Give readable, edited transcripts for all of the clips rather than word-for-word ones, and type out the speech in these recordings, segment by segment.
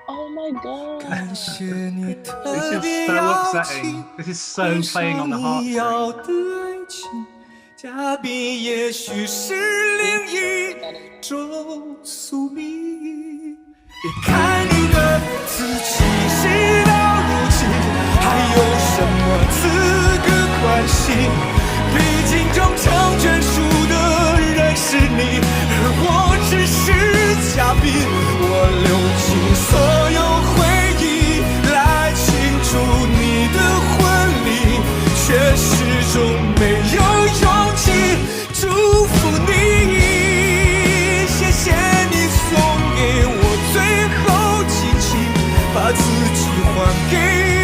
Oh my god. 感谢你特 This 别 is so 邀 upsetting. 请 This is so playing on the 你要 heartstrings. 的爱情，嘉宾也许是另一种宿命。别看你的自己，事到如今，还有什么资格关心？毕竟终成眷属的人是你，而我只是嘉宾。我流尽所有回忆来庆祝你的婚礼，却始终没有勇气祝福你。谢谢你送给我最后激情，把自己还给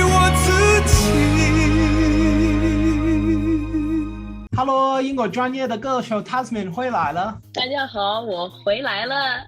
我自己。Hello， 英国专业的歌手 Tasman 回来了。大家好，我回来了。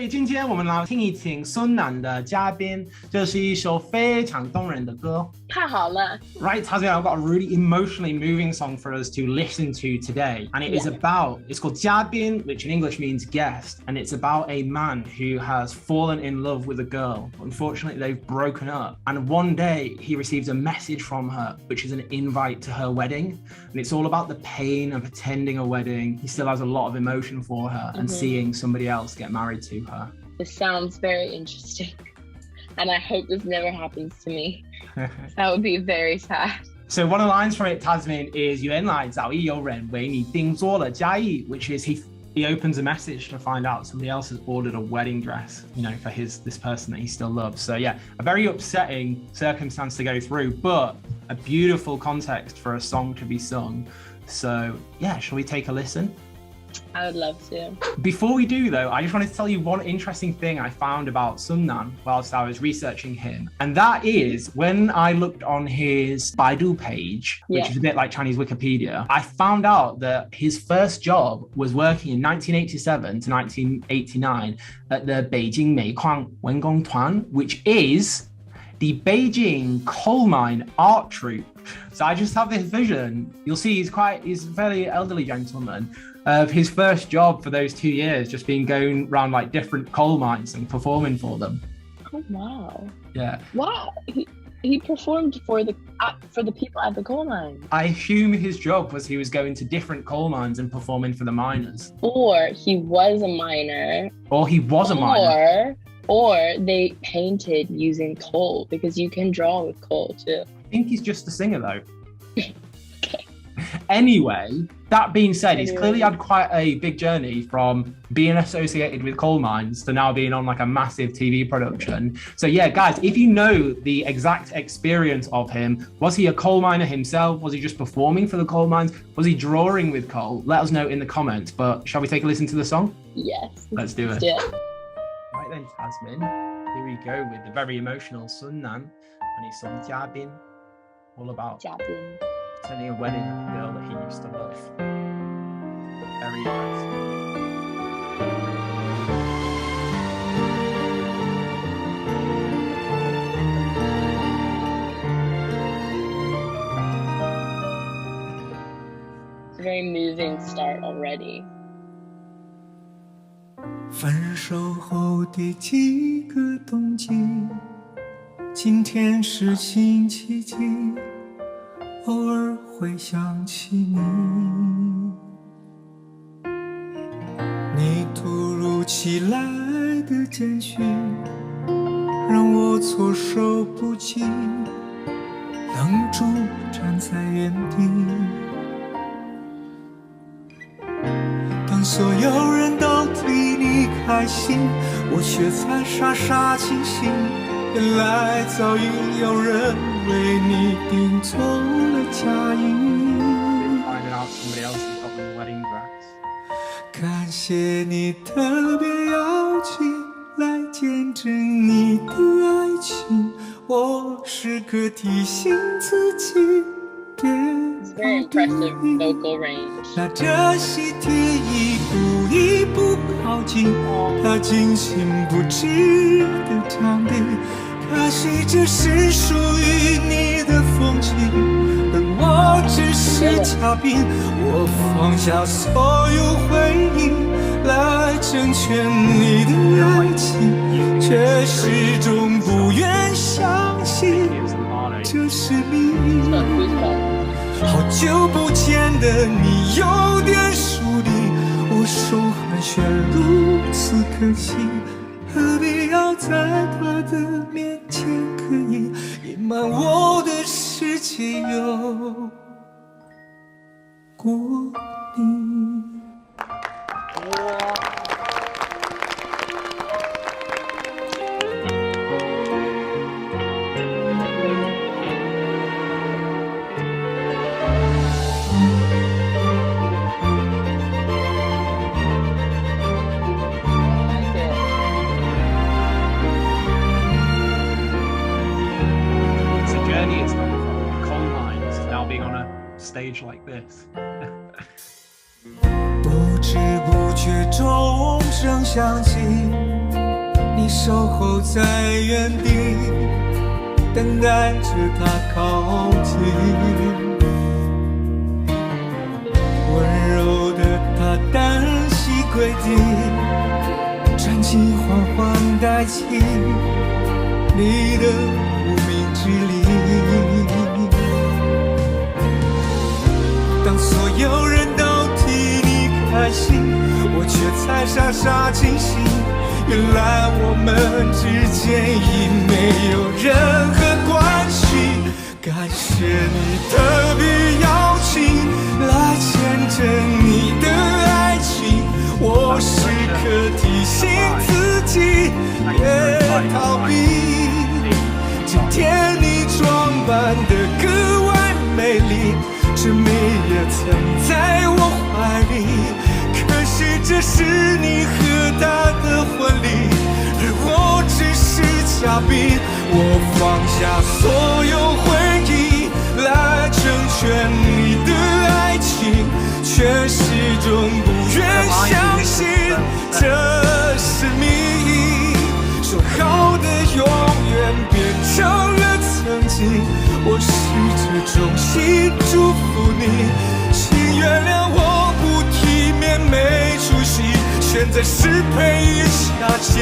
今天我们来听一听孙楠的嘉宾，这是一首非常动人的歌。太好了。 Right, Tasman, I've got a really emotionally moving song for us to listen to today. And it is it's called 嘉宾, which in English means guest. And it's about a man who has fallen in love with a girl. Unfortunately, they've broken up. And one day he receives a message from her, which is an invite to her wedding. And it's all about the pain of attending a wedding. He still has a lot of emotion for her and seeing somebody else get married to her. This sounds very interesting. And I hope this never happens to me. That would be very sad. So one of the lines from it, Tasman, is 原来早已有人为你订做了嫁衣, which is he opens a message to find out somebody else has ordered a wedding dress, for this person that he still loves. So yeah, a very upsetting circumstance to go through, but a beautiful context for a song to be sung. So yeah, shall we take a listen? I would love to. Before we do though, I just wanted to tell you one interesting thing I found about Sun Nan whilst I was researching him. And that is when I looked on his Baidu page, which is a bit like Chinese Wikipedia, I found out that his first job was working in 1987 to 1989 at the Beijing Meikwang Wengong Tuan, which is the Beijing coal mine art troupe. So I just have this vision. You'll see he's a fairly elderly gentleman, of his first job for those 2 years just being going around like different coal mines and performing for them. Oh wow. Yeah. Wow. He performed for the people at the coal mine. I assume his job was he was going to different coal mines and performing for the miners. Or he was a miner. Or he was a miner. Or they painted using coal, because you can draw with coal too. I think he's just a singer though. Anyway, that being said, he's clearly had quite a big journey from being associated with coal mines to now being on like a massive TV production. So yeah, guys, if you know the exact experience of him, was he a coal miner himself? Was he just performing for the coal mines? Was he drawing with coal? Let us know in the comments. But shall we take a listen to the song? Yes. Let's do it. Yeah. Right then, Tasman, here we go with the very emotional Sun Nan and his song 嘉宾, all about 嘉宾 attending a wedding with a girl that he used to love. Very nice. It's a very moving start already. 分手后的几个冬季，今天是星期几？偶尔会想起你，你突如其来的简讯让我措手不及，愣住站在原地。当所有人都替你开心，我却在傻傻清醒。原来早已有人为你订做了嫁衣。感谢你特别邀请来见证你的爱情，我时刻提醒自己别 Very impressive vocal range. 拿着喜帖一步一步靠近，他精心布置的场地，可惜这是属于你的风景，而我只是嘉宾。我放下所有回忆来成全你的爱情，却始终不愿相信这是你。好久不见的你有点疏离，我手寒暄如此可惜，何必要在他的面前刻意隐瞒我的世界有过你。Stage like this 不知不觉钟声响起，你守候在原地，等待着他靠近。温柔的他单膝跪地，传奇缓缓带起你的无名之力。当所有人都替你开心，我却才傻傻清醒，原来我们之间已没有任何关系。感谢你特别邀请，来见证你的爱情，我时刻提醒自己别逃避。今天你装扮得格外美丽，这美也曾在我怀里，可是这是你和他的婚礼，而我只是嘉宾。我放下所有回忆，来成全你的爱情，却始终不愿相信这是谜语。说好的永远变成了曾经，我试着衷心祝福你，请原谅我不体面没出息，选在适配下见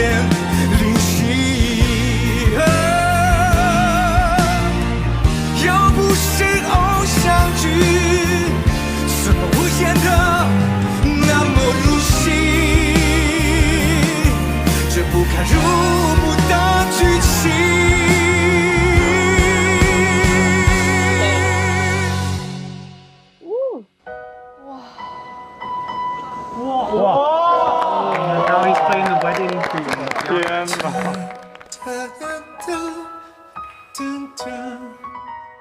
灵犀。要不是偶像剧，怎么会演得那么入戏？这不堪入目的剧情。Wow. Now he's playing the wedding theme.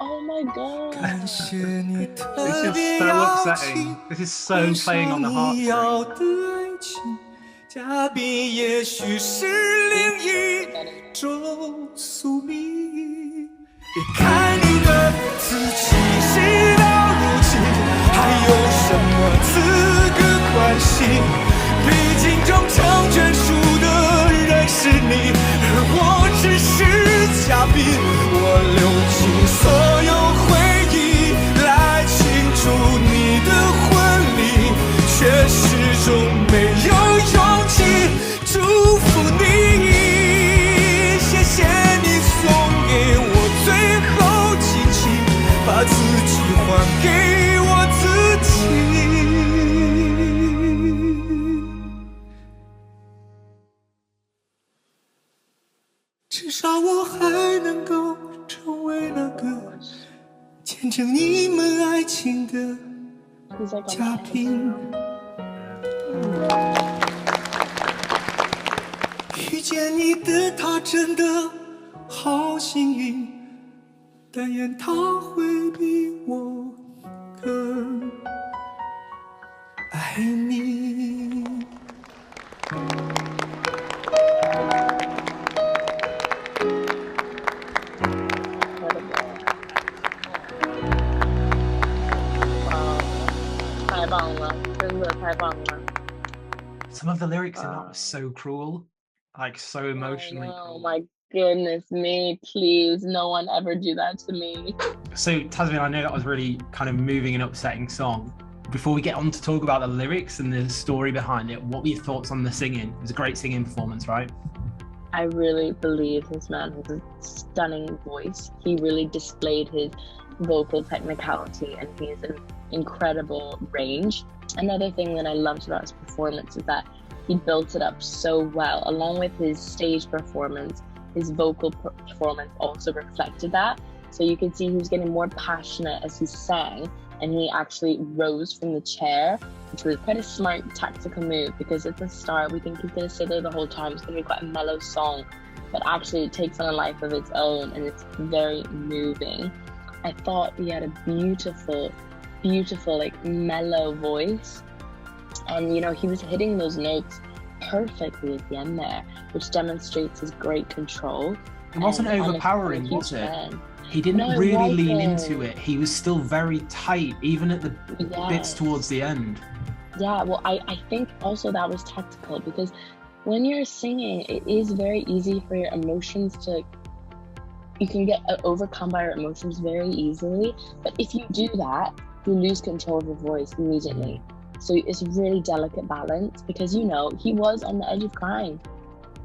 Oh my god. This is so upsetting. This is so playing on the heartstrings. 嘉宾也许是另一种宿命，别看你的自己事到如今，还有什么资格关心？毕竟终成眷属的人是你，而我只是嘉宾。我流尽所有回忆来庆祝你的婚礼，却始终没有勇气祝福你。谢谢你送给我最后激情，把自己还给我自己。至少我还能够成为那个见证你们爱情的嘉宾。遇见你的他真的好幸运，但愿他会比我更爱你。太棒了，真的太棒了。Some of the lyrics in that were so cruel, like so emotionally Oh cruel. my goodness me, please, no one ever do that to me. So Tasmin, I know that was really kind of moving and upsetting song. Before we get on to talk about the lyrics and the story behind it, what were your thoughts on the singing? It was a great singing performance, right? I really believe this man has a stunning voice. He really displayed his vocal technicality, and he has an incredible range. Another thing that I loved about his performance is that he built it up so well. Along with his stage performance, his vocal performance also reflected that. So you could see he was getting more passionate as he sang, and he actually rose from the chair, which was quite a smart tactical move, because at the start we think he's going to sit there the whole time. It's going to be quite a mellow song, but actually it takes on a life of its own, and it's very moving. I thought he had a beautiful, like mellow voice, and you know, he was hitting those notes perfectly at the end there, which demonstrates his great control. It wasn't overpowering, was it? He didn't really lean into it. He was still very tight, even at the bits towards the end. Yeah, well, I think also that was tactical, because when you're singing, it is very easy for your emotions to, you can get overcome by your emotions very easily. But if you do that, you lose control of your voice immediately. So it's a really delicate balance, because, you know, he was on the edge of crying.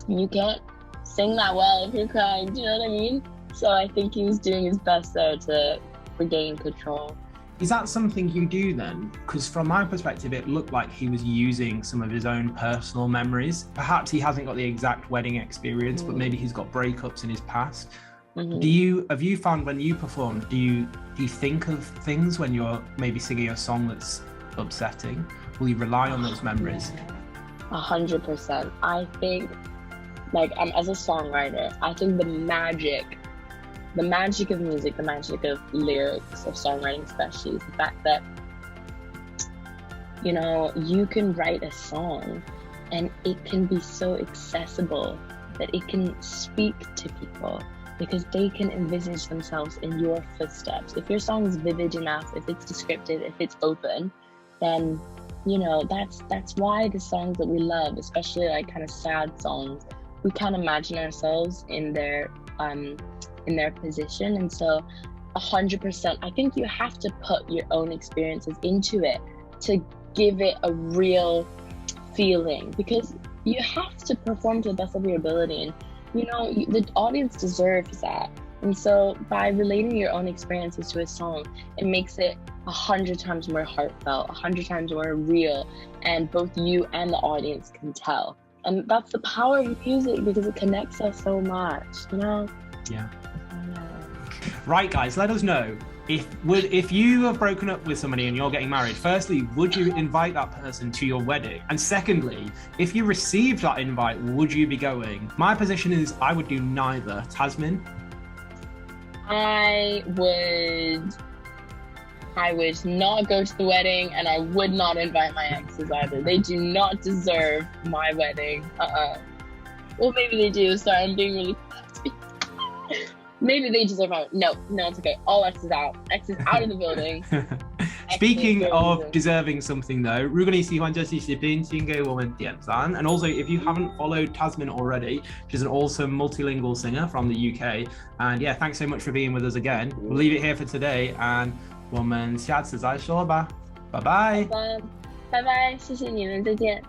You can't sing that well if you're crying, do you know what I mean? So I think he was doing his best there to regain control. Is that something you do then? Because from my perspective, it looked like he was using some of his own personal memories. Perhaps he hasn't got the exact wedding experience, but maybe he's got breakups in his past. Have you found when you perform, do you think of things when you're maybe singing a song that's upsetting? Will you rely on those memories? 100%. I think, like, as a songwriter, I think the magic of music, the magic of lyrics, of songwriting especially, is the fact that, you know, you can write a song and it can be so accessible that it can speak to people, because they can envisage themselves in your footsteps. If your song is vivid enough, if it's descriptive, if it's open, then, you know, that's why the songs that we love, especially like kind of sad songs, we can't imagine ourselves in their position. And so 100%, I think you have to put your own experiences into it to give it a real feeling, because you have to perform to the best of your ability, and you know, the audience deserves that. And so by relating your own experiences to a song, it makes it 100 times more heartfelt, 100 times more real, and both you and the audience can tell. And that's the power of music, because it connects us so much, you know? Yeah. Right, guys, let us know. If you have broken up with somebody and you're getting married, firstly, would you invite that person to your wedding? And secondly, if you received that invite, would you be going? My position is I would do neither. Tasmin? I would not go to the wedding, and I would not invite my exes either. They do not deserve my wedding. Well, maybe they do. Sorry, I'm being really maybe they deserve my... No, it's okay. All exes out. Exes out of the building. Speaking of deserving something though, 如果你喜欢这期视频，请给我们点赞. And also, if you haven't followed Tasmin already, she's an awesome multilingual singer from the UK. And yeah, thanks so much for being with us again. We'll leave it here for today, and 我们下次再说吧。Bye bye. Bye bye. 谢谢你们，再见。